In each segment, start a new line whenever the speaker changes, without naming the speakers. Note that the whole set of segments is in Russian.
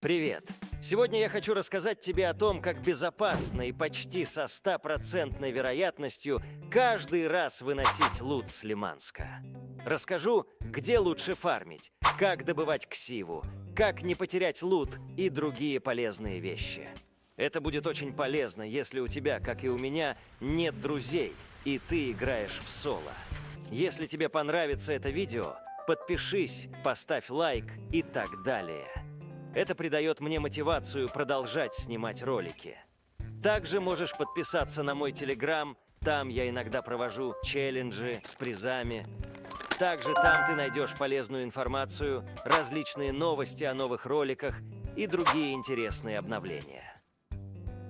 Привет! Сегодня я хочу рассказать тебе о том, как безопасно и почти со 100% вероятностью каждый раз выносить лут с Лиманска. Расскажу, где лучше фармить, как добывать ксиву, как не потерять лут и другие полезные вещи. Это будет очень полезно, если у тебя, как и у меня, нет друзей, и ты играешь в соло. Если тебе понравится это видео, подпишись, поставь лайк и так далее. Это придает мне мотивацию продолжать снимать ролики. Также можешь подписаться на мой телеграм, там я иногда провожу челленджи с призами. Также там ты найдешь полезную информацию, различные новости о новых роликах и другие интересные обновления.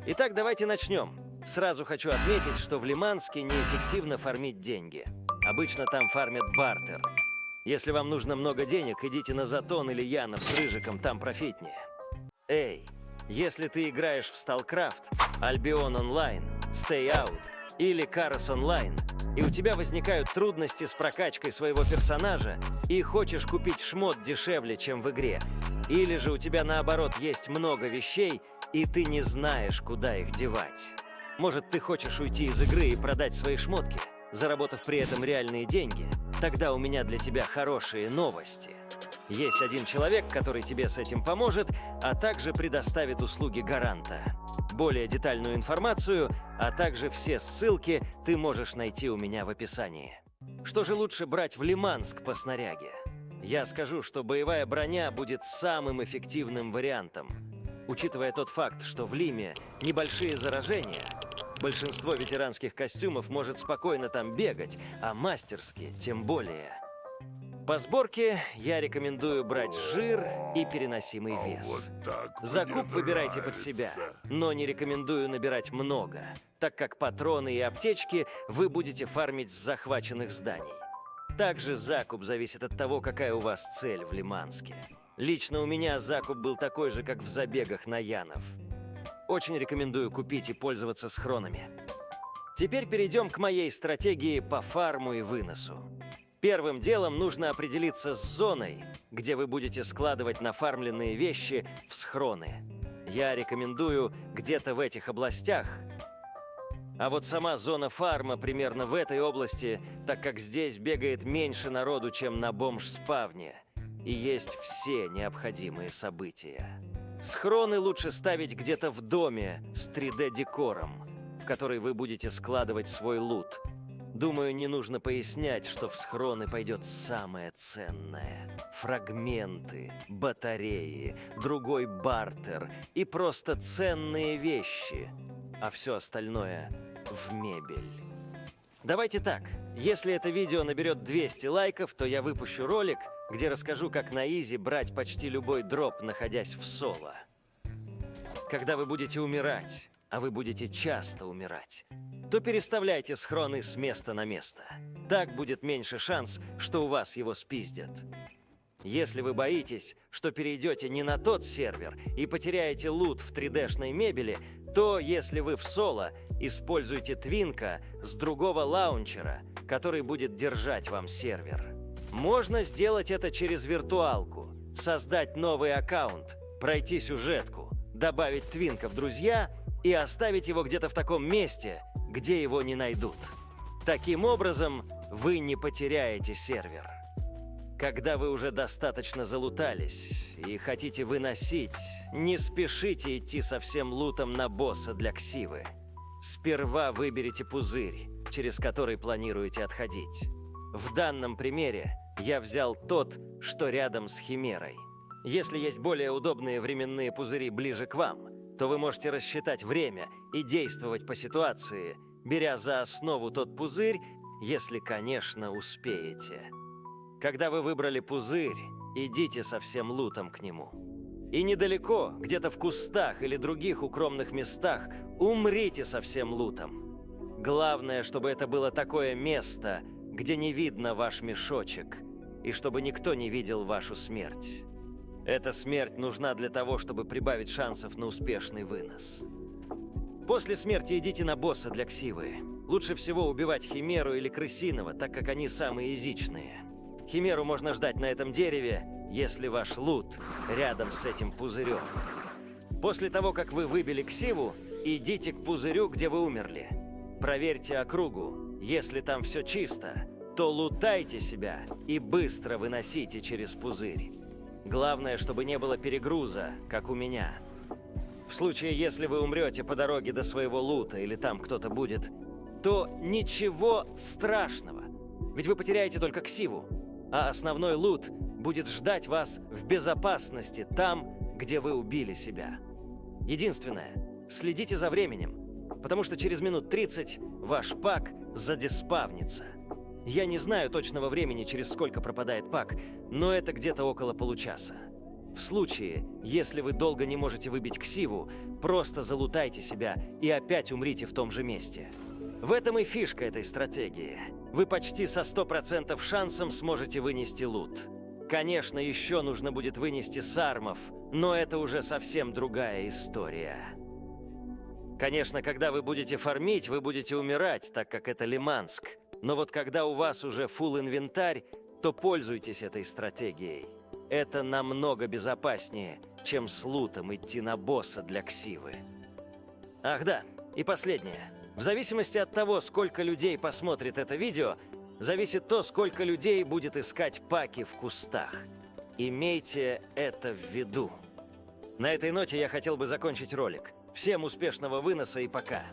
Итак, давайте начнем. Сразу хочу отметить, что в Лиманске неэффективно фармить деньги. Обычно там фармят бартер. Если вам нужно много денег, идите на Затон или Янов с Рыжиком, там профитнее. Эй, если ты играешь в StarCraft, Albion Online, Stay Out или Karos Online, и у тебя возникают трудности с прокачкой своего персонажа, и хочешь купить шмот дешевле, чем в игре, или же у тебя наоборот есть много вещей, и ты не знаешь, куда их девать. Может, ты хочешь уйти из игры и продать свои шмотки, заработав при этом реальные деньги? Тогда у меня для тебя хорошие новости. Есть один человек, который тебе с этим поможет, а также предоставит услуги гаранта. Более детальную информацию, а также все ссылки ты можешь найти у меня в описании. Что же лучше брать в Лиманск по снаряге? Я скажу, что боевая броня будет самым эффективным вариантом. Учитывая тот факт, что в Лиме небольшие заражения, большинство ветеранских костюмов может спокойно там бегать, а мастерские тем более. По сборке я рекомендую брать жир и переносимый вес. Закуп выбирайте под себя, но не рекомендую набирать много, так как патроны и аптечки вы будете фармить с захваченных зданий. Также закуп зависит от того, какая у вас цель в Лиманске. Лично у меня закуп был такой же, как в забегах на Янов. Очень рекомендую купить и пользоваться схронами. Теперь перейдем к моей стратегии по фарму и выносу. Первым делом нужно определиться с зоной, где вы будете складывать нафармленные вещи в схроны. Я рекомендую где-то в этих областях. А вот сама зона фарма примерно в этой области, так как здесь бегает меньше народу, чем на бомж-спавне. И есть все необходимые события. Схроны лучше ставить где-то в доме с 3D-декором, в который вы будете складывать свой лут. Думаю, не нужно пояснять, что в схроны пойдет самое ценное. Фрагменты, батареи, другой бартер и просто ценные вещи. А все остальное в мебель. Давайте так, если это видео наберет 200 лайков, то я выпущу ролик, где расскажу, как на изи брать почти любой дроп, находясь в соло. Когда вы будете умирать, а вы будете часто умирать, то переставляйте схроны с места на место. Так будет меньше шанс, что у вас его спиздят. Если вы боитесь, что перейдете не на тот сервер и потеряете лут в 3D-шной мебели, то, если вы в соло, используйте твинка с другого лаунчера, который будет держать вам сервер. Можно сделать это через виртуалку, создать новый аккаунт, пройти сюжетку, добавить твинка в друзья и оставить его где-то в таком месте, где его не найдут. Таким образом, вы не потеряете сервер. Когда вы уже достаточно залутались и хотите выносить, не спешите идти со всем лутом на босса для ксивы. Сперва выберите пузырь, через который планируете отходить. В данном примере я взял тот, что рядом с Химерой. Если есть более удобные временные пузыри ближе к вам, то вы можете рассчитать время и действовать по ситуации, беря за основу тот пузырь, если, конечно, успеете. Когда вы выбрали пузырь, идите со всем лутом к нему. И недалеко, где-то в кустах или других укромных местах, умрите со всем лутом. Главное, чтобы это было такое место, где не видно ваш мешочек, и чтобы никто не видел вашу смерть. Эта смерть нужна для того, чтобы прибавить шансов на успешный вынос. После смерти идите на босса для ксивы. Лучше всего убивать Химеру или Крысиного, так как они самые изичные. Химеру можно ждать на этом дереве, если ваш лут рядом с этим пузырем. После того, как вы выбили ксиву, идите к пузырю, где вы умерли. Проверьте округу. Если там все чисто, то лутайте себя и быстро выносите через пузырь. Главное, чтобы не было перегруза, как у меня. В случае, если вы умрете по дороге до своего лута или там кто-то будет, то ничего страшного. Ведь вы потеряете только ксиву, а основной лут будет ждать вас в безопасности там, где вы убили себя. Единственное, следите за временем, потому что через минут 30 ваш пак задиспавнится. Я не знаю точного времени, через сколько пропадает пак, но это где-то около получаса. В случае, если вы долго не можете выбить ксиву, просто залутайте себя и опять умрите в том же месте. В этом и фишка этой стратегии. Вы почти со 100% шансом сможете вынести лут. Конечно, еще нужно будет вынести сармов, но это уже совсем другая история. Конечно, когда вы будете фармить, вы будете умирать, так как это Лиманск. Но вот когда у вас уже фулл инвентарь, то пользуйтесь этой стратегией. Это намного безопаснее, чем с лутом идти на босса для ксивы. Ах да, и последнее. В зависимости от того, сколько людей посмотрит это видео, зависит то, сколько людей будет искать паки в кустах. Имейте это в виду. На этой ноте я хотел бы закончить ролик. Всем успешного выноса и пока!